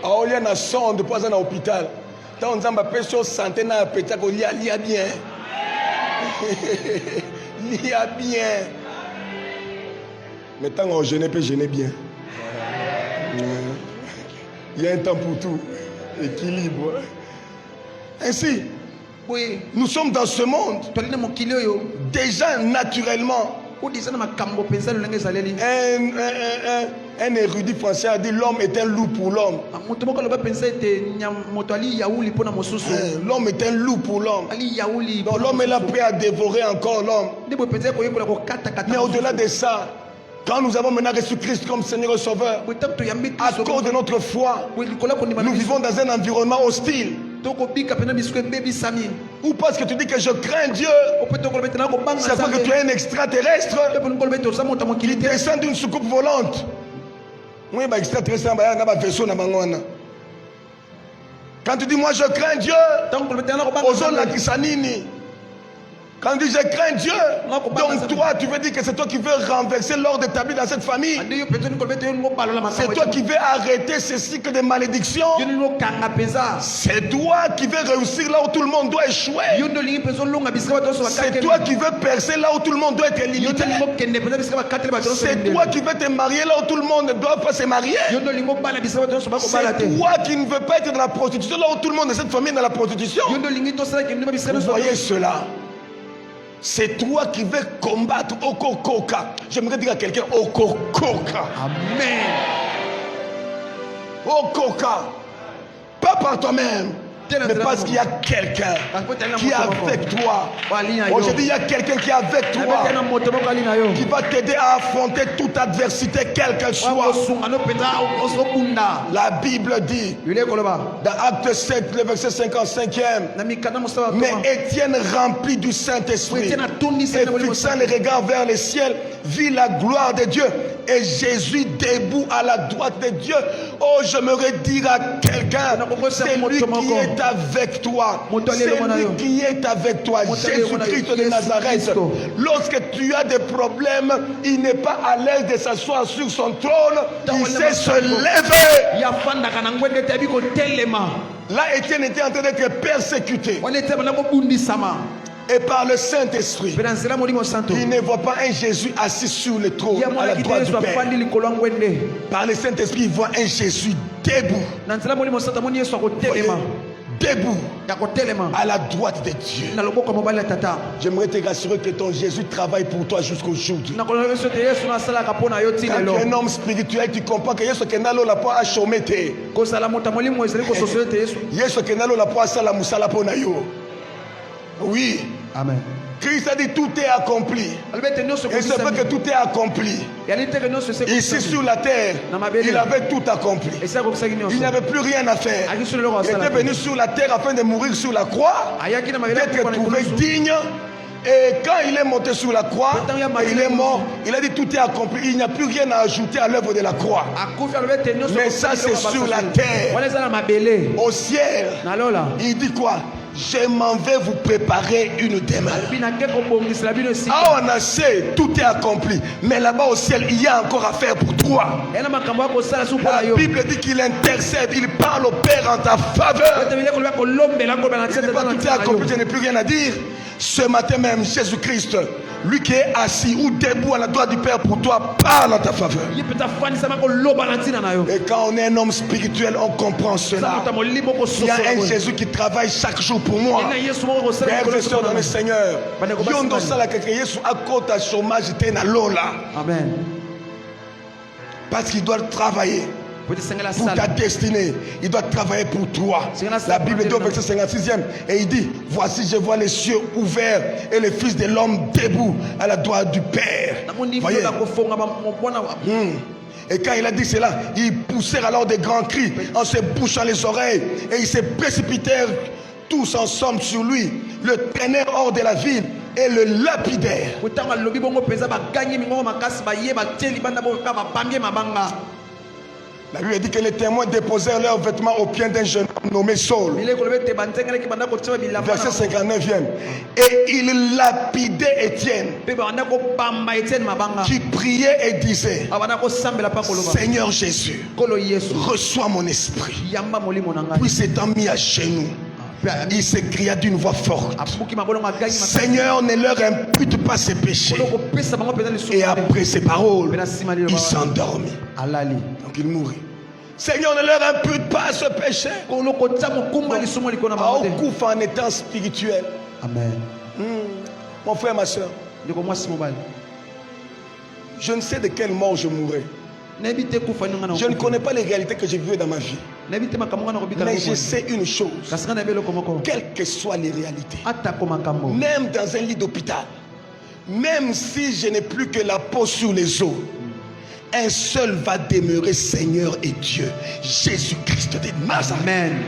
[SPEAKER 2] aolia na sonde po za na hôpital ta nzamba peso santé na apetia ko lia bien lia bien. Mais tant qu'on jeûne, peut jeûner bien. Il y a un temps pour tout. Équilibre. Ainsi, oui, nous sommes dans ce monde. Déjà naturellement. Un érudit français a dit l'homme est un loup pour l'homme. L'homme est un loup pour l'homme. Donc l'homme est là prêt à dévorer encore l'homme. Mais au-delà de ça, quand nous avons maintenant reçu Christ comme Seigneur et Sauveur, à cause de notre foi, nous vivons dans un environnement hostile. Ou parce que tu dis que je crains Dieu, c'est parce que tu es un extraterrestre qui descend d'une soucoupe volante. Quand tu dis moi je crains Dieu, quand tu dis je crains Dieu, donc toi tu veux dire que c'est toi qui veux renverser l'ordre établi dans cette famille. C'est toi qui veux arrêter ce cycle de malédiction. C'est toi qui veux réussir là où tout le monde doit échouer. C'est toi qui veux percer là où tout le monde doit être limité. C'est toi qui veux te marier là où tout le monde ne doit pas se marier. C'est toi qui ne veux pas être dans la prostitution là où tout le monde de cette famille est dans la prostitution. Vous voyez cela? C'est toi qui veux combattre Okokoka. J'aimerais dire à quelqu'un Okokoka.
[SPEAKER 3] Amen.
[SPEAKER 2] Okoka. Pas par toi-même, mais parce qu'il y a quelqu'un qui est avec toi. Aujourd'hui, il y a quelqu'un qui est avec toi, qui va t'aider à affronter toute adversité, quelle qu'elle soit. La Bible dit, dans Acte 7, le verset 55e, mais Étienne, rempli du Saint-Esprit, et fixant les regards vers le ciel, vit la gloire de Dieu et Jésus debout à la droite de Dieu. Oh, j'aimerais dire à quelqu'un, c'est lui qui est avec toi. C'est lui qui est avec toi. Jésus-Christ de Nazareth. Lorsque tu as des problèmes, il n'est pas à l'aise de s'asseoir sur son trône. Il sait se lever. Là, Étienne était en train d'être persécuté. Et par le Saint-Esprit, il ne voit pas un Jésus assis sur le trône à la droite du Père. Par le Saint-Esprit, il voit un Jésus debout. Debout à la droite de Dieu. J'aimerais te rassurer que ton Jésus travaille pour toi jusqu'aujourd'hui. Quand tu es un homme spirituel, tu comprends que Yesu kenalo la po a chomete. Yesu kenalo la po a sala musala po na yo. Oui.
[SPEAKER 3] Amen.
[SPEAKER 2] Christ a dit tout est accompli. Et c'est vrai que tout est accompli. Ici sur la terre, il avait tout accompli. Il n'y avait plus rien à faire. Il était venu sur la terre afin de mourir sur la croix, d'être trouvé digne. Et quand il est monté sur la croix, il est mort, il a dit tout est accompli. Il n'y a plus rien à ajouter à l'œuvre de la croix. Mais ça c'est sur la terre. Au ciel, il dit quoi? Je m'en vais vous préparer une demeure. Ah, on a sait, tout est accompli. Mais là-bas au ciel, il y a encore à faire pour toi. La Bible dit qu'il intercède, il parle au Père en ta faveur. Tout est accompli, je n'ai plus rien à dire. Ce matin même, Jésus-Christ Lui qui est assis ou debout à la droite du Père pour toi parle en ta faveur. Et quand on est un homme spirituel, on comprend cela. Il y a un Jésus qui travaille chaque jour pour moi. Frères et sœurs dans le Seigneur,
[SPEAKER 1] Amen.
[SPEAKER 2] Parce qu'il doit travailler pour ta destinée, il doit travailler pour toi. La Bible dit au verset 56e, et il dit, voici je vois les cieux ouverts et le Fils de l'homme debout à la droite du Père. Voyez. Et quand il a dit cela, ils poussèrent alors des grands cris en se bouchant les oreilles, et ils se précipitèrent tous ensemble sur lui, le traînèrent hors de la ville et le lapidèrent. La Bible dit que les témoins déposèrent leurs vêtements aux pieds d'un jeune homme nommé Saul. Verset 59e. Et il lapidait Étienne, qui priait et disait, Seigneur Jésus, reçois mon esprit. Puis s'étant mis à genoux, il s'écria d'une voix forte, Seigneur, ne leur impute pas ses péchés. Et après ces paroles, il s'endormit. Donc il mourit. Seigneur, ne leur impute pas ce péché. En étant spirituel.
[SPEAKER 1] Amen.
[SPEAKER 2] Mon frère, ma soeur, je ne sais de quelle mort je mourrai. Je ne connais pas les réalités que j'ai vues dans ma vie. Mais je sais une chose, quelles que soient les réalités, même dans un lit d'hôpital, même si je n'ai plus que la peau sur les os, un seul va demeurer Seigneur et Dieu, Jésus-Christ de Nazareth.
[SPEAKER 1] Amen.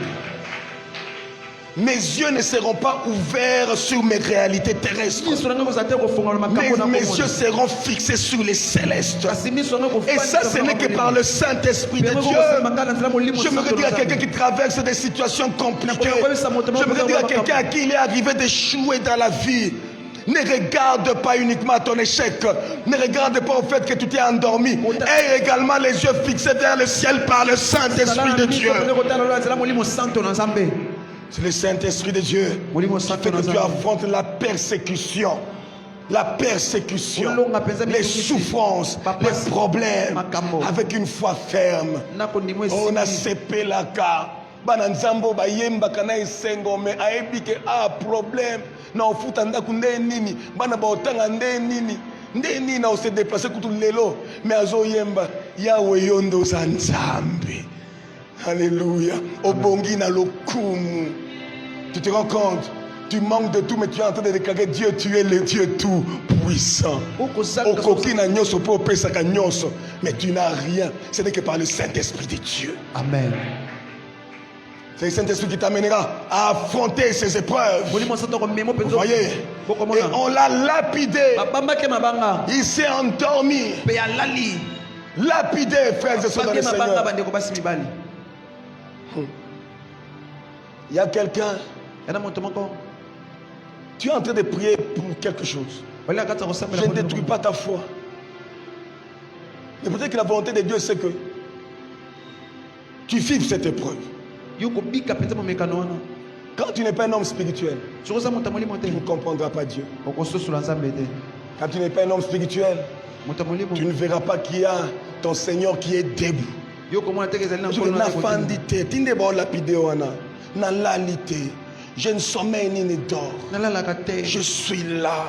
[SPEAKER 2] Mes yeux ne seront pas ouverts sur mes réalités terrestres, mais mes yeux seront fixés sur les célestes. Et ça, ce n'est que par le Saint-Esprit de Dieu. Je me dire à quelqu'un qui traverse des situations compliquées, je me dire à quelqu'un à qui il est arrivé d'échouer dans la vie, ne regarde pas uniquement ton échec, ne regarde pas au fait que tu t'es endormi, et également les yeux fixés vers le ciel par le Saint-Esprit de Dieu. C'est le Saint-Esprit de Dieu qui fait que tu affrontes la persécution, les souffrances, les problèmes avec une foi ferme. On a sepé la car. Bananzambo bayemba kana isengo me aebike a problème na ofuta ndaku nde nini bana baotanga nde nini na ose déplacer kutu lelo mais azo yemba yawe yondo za nzambe. Alléluia. Obongi na lokumu. Tu te rends compte, tu manques de tout, mais tu es en train de déclarer Dieu, tu es le Dieu tout puissant. Mais tu n'as rien. Ce n'est que par le Saint-Esprit de Dieu.
[SPEAKER 1] Amen.
[SPEAKER 2] C'est le Saint-Esprit qui t'amènera à affronter ces épreuves. Vous voyez? Et on l'a lapidé. Il s'est endormi. Lapidé, frères et sœurs dans le Seigneur. Il y a quelqu'un. Tu es en train de prier pour quelque chose. Je ne détruis pas ta foi. Mais peut-être que la volonté de Dieu, c'est que tu vives cette épreuve. Quand tu n'es pas un homme spirituel, tu ne comprendras pas Dieu. Quand tu n'es pas un homme spirituel, tu ne verras pas qu'il y a ton Seigneur qui est debout. Je ne sommeille ni ne dors. Je suis là.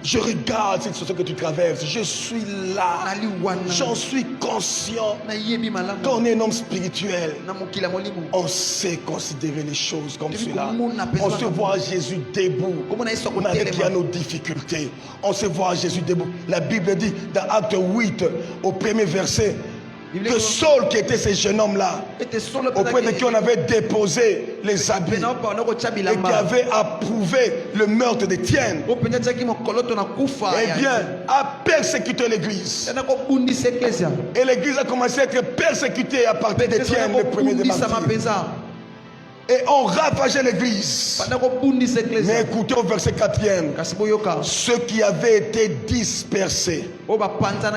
[SPEAKER 2] Je regarde cette situation que tu traverses. Je suis là. J'en suis conscient. Quand on est un homme spirituel, on sait considérer les choses comme cela. On se voit Jésus debout. Avec qui a nos difficultés. On se voit Jésus debout. La Bible dit dans Acte 8, au premier verset, que Saul, qui était ce jeune homme-là, auprès de qui on avait déposé les habits et qui avait approuvé le meurtre d'Étienne, eh bien, a persécuté l'église. Et l'église a commencé à être persécutée à partir d'Étienne, le premier de martyrs. Et on ravageait l'église. Mais écoutez au verset 4e. Ceux qui avaient été dispersés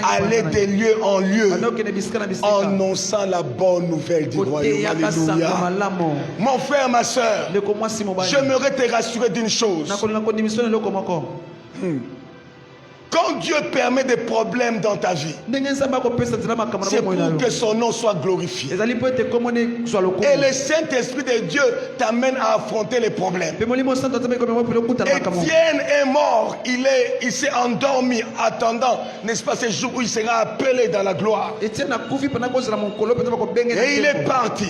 [SPEAKER 2] allaient de lieu en lieu, annonçant la bonne nouvelle du royaume. Alléluia. Mon frère, ma soeur, j'aimerais te rassurer d'une chose. Quand Dieu permet des problèmes dans ta vie, c'est pour que son nom soit glorifié. Et le Saint-Esprit de Dieu t'amène à affronter les problèmes. Étienne est mort, il s'est endormi attendant, n'est-ce pas, ce jour où il sera appelé dans la gloire. Et il est parti.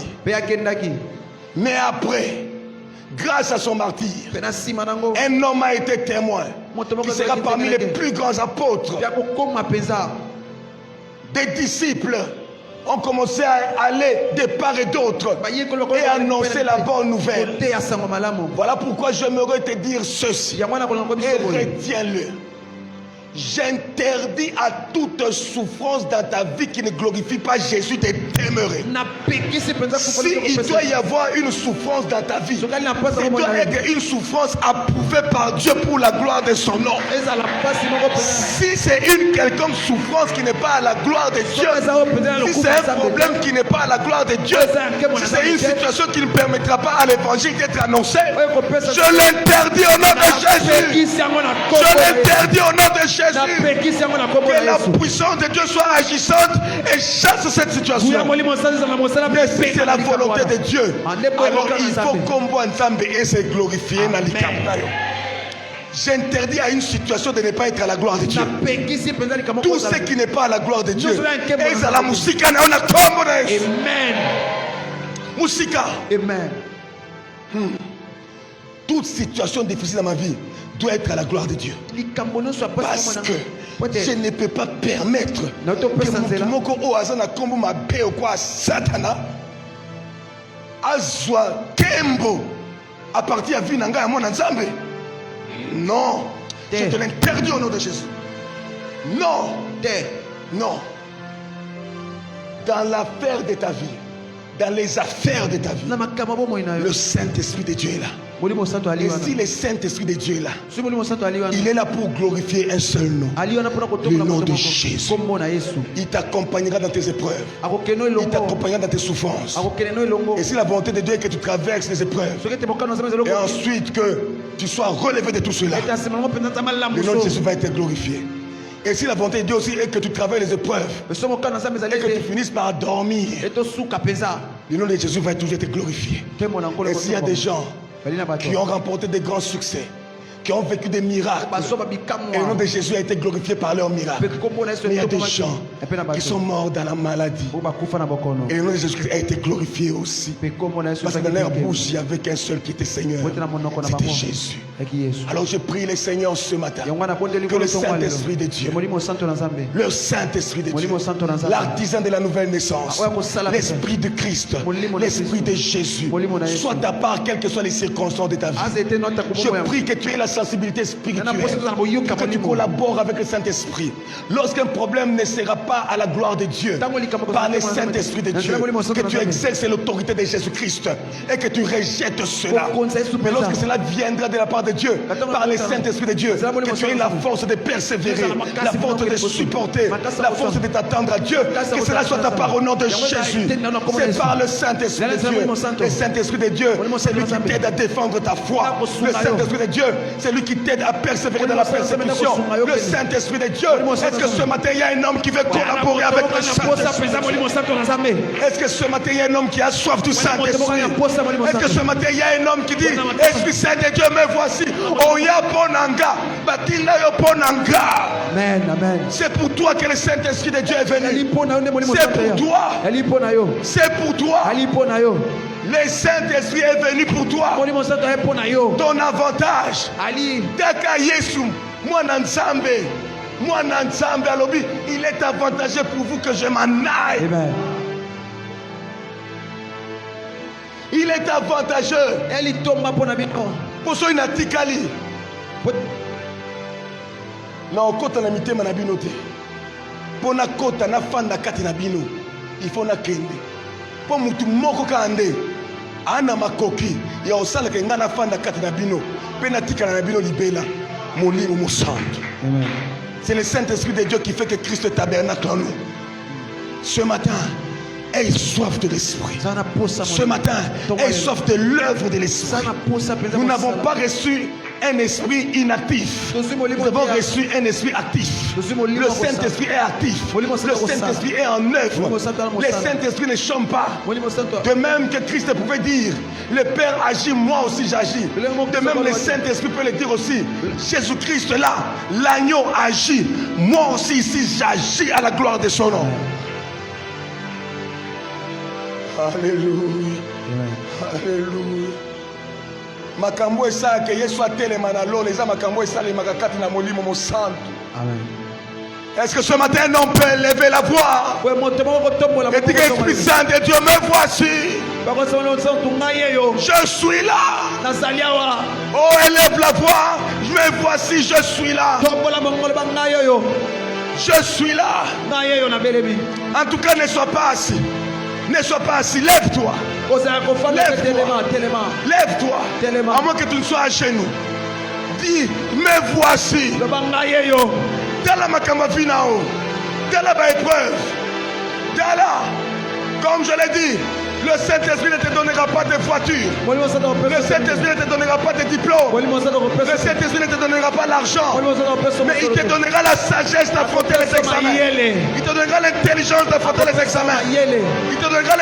[SPEAKER 2] Mais après, grâce à son martyr, un homme a été témoin qui sera parmi les plus grands apôtres. Des disciples ont commencé à aller de part et d'autre et annoncer la bonne nouvelle. Voilà pourquoi j'aimerais te dire ceci et retiens-le. J'interdis à toute souffrance dans ta vie qui ne glorifie pas Jésus de demeurer. Si il doit y avoir une souffrance dans ta vie, il doit être une souffrance approuvée par Dieu pour la gloire de son nom. Si c'est une quelconque souffrance qui n'est pas à la gloire de Dieu, si c'est un problème qui n'est pas à la gloire de Dieu, si c'est une situation qui ne permettra pas à l'évangile d'être annoncé, je l'interdis au nom de Jésus. Je l'interdis au nom de Jésus. Que la puissance de Dieu soit agissante et chasse cette situation. Mais si c'est la volonté de Dieu, alors il faut qu'on voit Nzambe et se glorifier dans les campagnes. J'interdis à une situation de ne pas être à la gloire de Dieu. Tout ce qui n'est pas à la gloire de Dieu est à la musique. Amen. Musica. Amen. Toute situation difficile dans ma vie doit être à la gloire de Dieu. Parce que je ne peux pas permettre que Moko Oazana Kombo Mabe ou quoi Satana Azwa Kembo à partir à Vinanga à mon Nzambe. Non, je te l'interdis au nom de Jésus. Non, non. Dans l'affaire de ta vie, dans les affaires de ta vie, le Saint-Esprit de Dieu est là. Et si le Saint-Esprit de Dieu est là, il est là pour glorifier un seul nom, le nom de Jésus. Il t'accompagnera dans tes épreuves, il t'accompagnera dans tes souffrances. Et si la volonté de Dieu est que tu traverses les épreuves et ensuite que tu sois relevé de tout cela, le nom de Jésus va être glorifié. Et si la volonté de Dieu aussi est que tu traverses les épreuves et que tu finisses par dormir, le nom de Jésus va toujours être glorifié. Et s'il y a des gens qui ont remporté des grands succès, qui ont vécu des miracles, et le nom de Jésus a été glorifié par leurs miracles. Mais il y a des gens qui sont morts dans la maladie, et le nom de Jésus a été glorifié aussi. Parce que dans leur bouche, il n'y avait qu'un seul qui était Seigneur, c'était Jésus. Alors je prie le Seigneur ce matin que le Saint-Esprit de Dieu, le Saint-Esprit de Dieu, l'artisan de la nouvelle naissance, l'Esprit de Christ, l'Esprit de Jésus, soit ta part quelles que soient les circonstances de ta vie. Je prie que tu aies la sensibilité spirituelle, que tu collabores avec le Saint-Esprit. Lorsqu'un problème ne sera pas à la gloire de Dieu, par le Saint-Esprit de Dieu, que tu exerces l'autorité de Jésus-Christ et que tu rejettes cela. Mais lorsque cela viendra de la part de Dieu, par le Saint-Esprit de Dieu, que tu aies la force de persévérer, la force de supporter, la force de t'attendre à Dieu, que cela soit ta part au nom de Jésus. C'est par le Saint-Esprit de Dieu. Le Saint-Esprit de Dieu, c'est lui qui t'aide à défendre ta foi. Le Saint-Esprit de Dieu, c'est lui qui t'aide à persévérer dans la persécution. Le Saint-Esprit de Dieu. Est-ce que ce matin il y a un homme qui veut collaborer avec le Saint-Esprit? Est-ce que ce matin il y a un homme qui a soif du Saint-Esprit? Est-ce que ce matin il y a un homme qui dit Esprit Saint de Dieu, me voici. Oya ponanga, batina yo ponanga. Amen, amen. C'est pour toi que le Saint-Esprit de Dieu est venu. C'est pour toi. C'est pour toi. Le Saint-Esprit est venu pour toi. Ton avantage. Daka Yesu, moi Nzambe, alobi, il est avantageux pour vous que je m'en aille. Amen. Il est avantageux. Pour ceux qui n'ont pas dit, na kota na mitema na bino te. Pour na kota na fanda kati na bino, il faut na kende. Pour mutu moko kande, ana makoki ya osala ke ngana fanda kati na bino, pe na tikala na bino libela, molimo mo santo. C'est le Saint-Esprit de Dieu qui fait que Christ tabernacle en nous. Ce matin, aie soif de l'Esprit. Ce matin, aie soif de l'œuvre de l'Esprit. Nous n'avons pas reçu un esprit inactif. Nous avons reçu un esprit actif. Le Saint-Esprit est actif. Le Saint-Esprit est en œuvre. Le Saint-Esprit ne chôme pas. De même que Christ pouvait dire, le Père agit, moi aussi j'agis. De même le Saint-Esprit peut le dire aussi. Jésus-Christ là, l'agneau agit. Moi aussi ici j'agis à la gloire de son nom. Alléluia. Alléluia. Makambo esa que Yesu atelema na lolo eza makambo esa le makakati na molimo mo santo. Amen. Est-ce que ce matin on peut lever la voix et dire Esprit Saint de Dieu, me voici. Je suis là. Oh, élève la voix. Me voici, je suis là. Je suis là. En tout cas, ne sois pas assis. Ne sois pas assis. Lève-toi. Lève-toi. À moins que tu ne sois à genoux. Dis, me voici. Dans la makambafinao, dans la épreuve, dans la, comme je l'ai dit, le Saint-Esprit ne te donnera pas de voiture. Le Saint-Esprit ne te donnera pas de diplôme. Le Saint-Esprit ne te donnera pas l'argent. Mais il te donnera la sagesse d'affronter les examens. Il te donnera l'intelligence d'affronter les examens. Il te donnera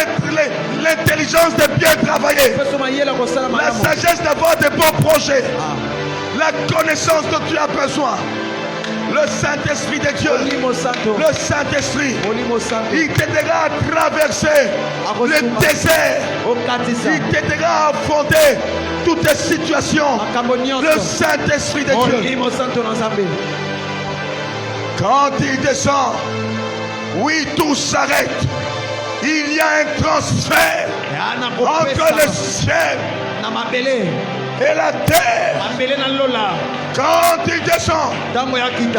[SPEAKER 2] l'intelligence de bien travailler. La sagesse d'avoir de bons projets. La connaissance dont tu as besoin. Le Saint-Esprit de Dieu, le Saint-Esprit, il t'aidera à traverser le désert, il t'aidera à affronter toutes les situations. Le Saint-Esprit de Dieu, quand il descend, oui, tout s'arrête. Il y a un transfert entre le ciel et la terre. Quand il descend,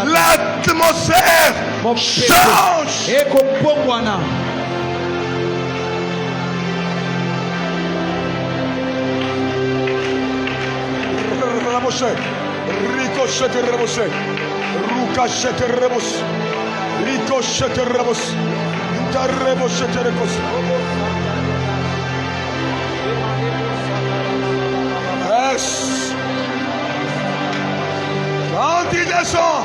[SPEAKER 2] l'atmosphère change. Ricochet rebos, Ricochet rebos, Ricochet rebos, Ricochet rebos. Quand il descend,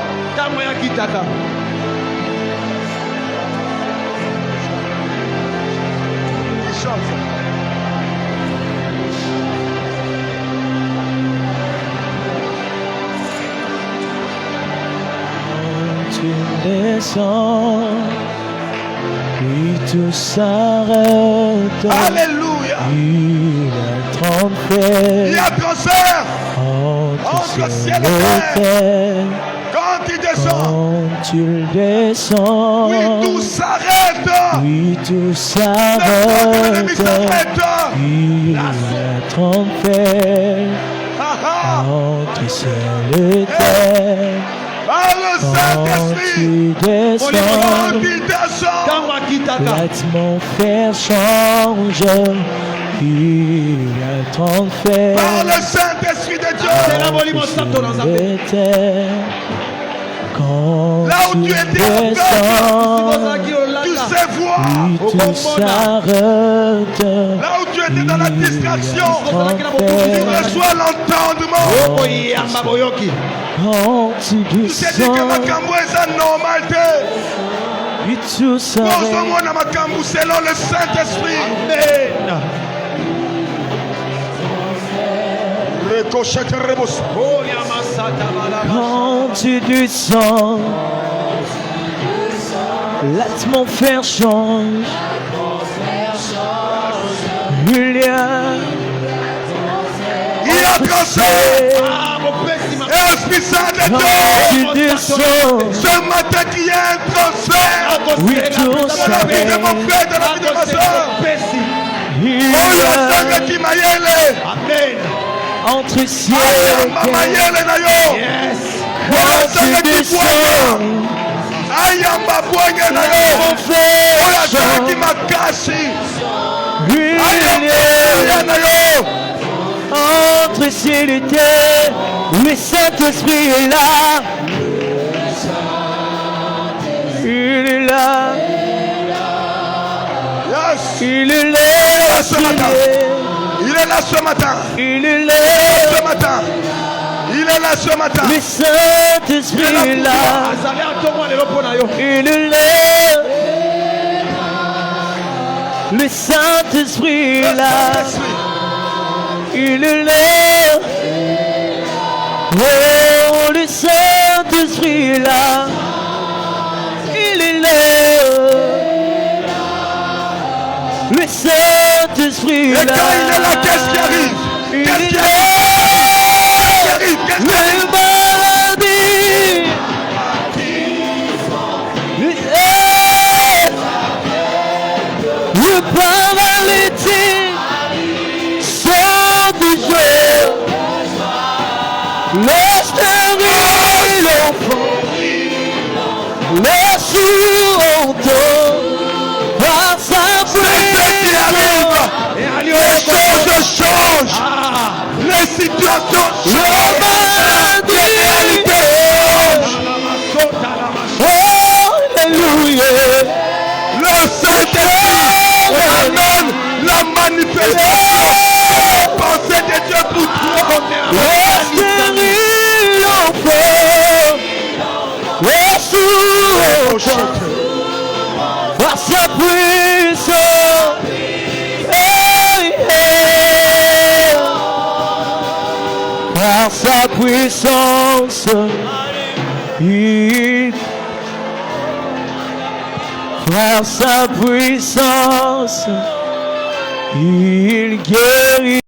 [SPEAKER 3] tu descends, puis tout s'arrête.
[SPEAKER 2] Alléluia.
[SPEAKER 3] Il a transfert.
[SPEAKER 2] Il y a transfert entre ciel et terre. Quand il descend,
[SPEAKER 3] quand tu descends,
[SPEAKER 2] oui, tout s'arrête.
[SPEAKER 3] Oui, tout s'arrête. Il a transfert entre ciel et terre.
[SPEAKER 2] Par le Saint-Esprit,
[SPEAKER 3] quand il descend, l'atmosphère change. Il a transfert.
[SPEAKER 2] Par le Saint-Esprit de Dieu.
[SPEAKER 3] Quand
[SPEAKER 2] là où tu étais tu sais voir.
[SPEAKER 3] Tout s'arrête.
[SPEAKER 2] Là où tu étais dans la distraction, tu reçois l'entendement.
[SPEAKER 3] Quand tu
[SPEAKER 2] sais que ma cambo est normalité.
[SPEAKER 3] Tout s'arrête.
[SPEAKER 2] Selon le Saint-Esprit. Amen.
[SPEAKER 3] Quand tu descends, l'atmosphère change. Il y a
[SPEAKER 2] transfert. Esprit Saint de Dieu, ce matin qu'il y a un transfert.
[SPEAKER 3] Oui, tout
[SPEAKER 2] dans la vie de mon frère, dans la vie de ma soeur.
[SPEAKER 3] Amen. Entre ciel et terre. Quand tu descends, entre ciel et terre, le Saint-Esprit est là. Il est là. Il est là ce matin.
[SPEAKER 2] Il est là ce matin.
[SPEAKER 3] Il est là
[SPEAKER 2] ce matin. Il est là ce matin.
[SPEAKER 3] Le Saint-Esprit est là. Il est là. Le Saint-Esprit est là. Il est là. Oh, le Saint-Esprit est là. Il est là. Le Saint-Esprit est là.
[SPEAKER 2] Et quand il est là, qu'est-ce qui arrive? Qu'est-ce qui arrive?
[SPEAKER 3] Le paradis. Le paralytique sort du jeu. Le stérile enfant, le sourd par sa
[SPEAKER 2] prière. Les choses changent. Les situations changent. Les réalités changent.
[SPEAKER 3] Alléluia.
[SPEAKER 2] Le Saint-Esprit amène la manifestation de la pensée de Dieu pour toi.
[SPEAKER 3] Le stérile enfant, le sourd par sa puissance. Par sa puissance, par sa puissance, il guérit.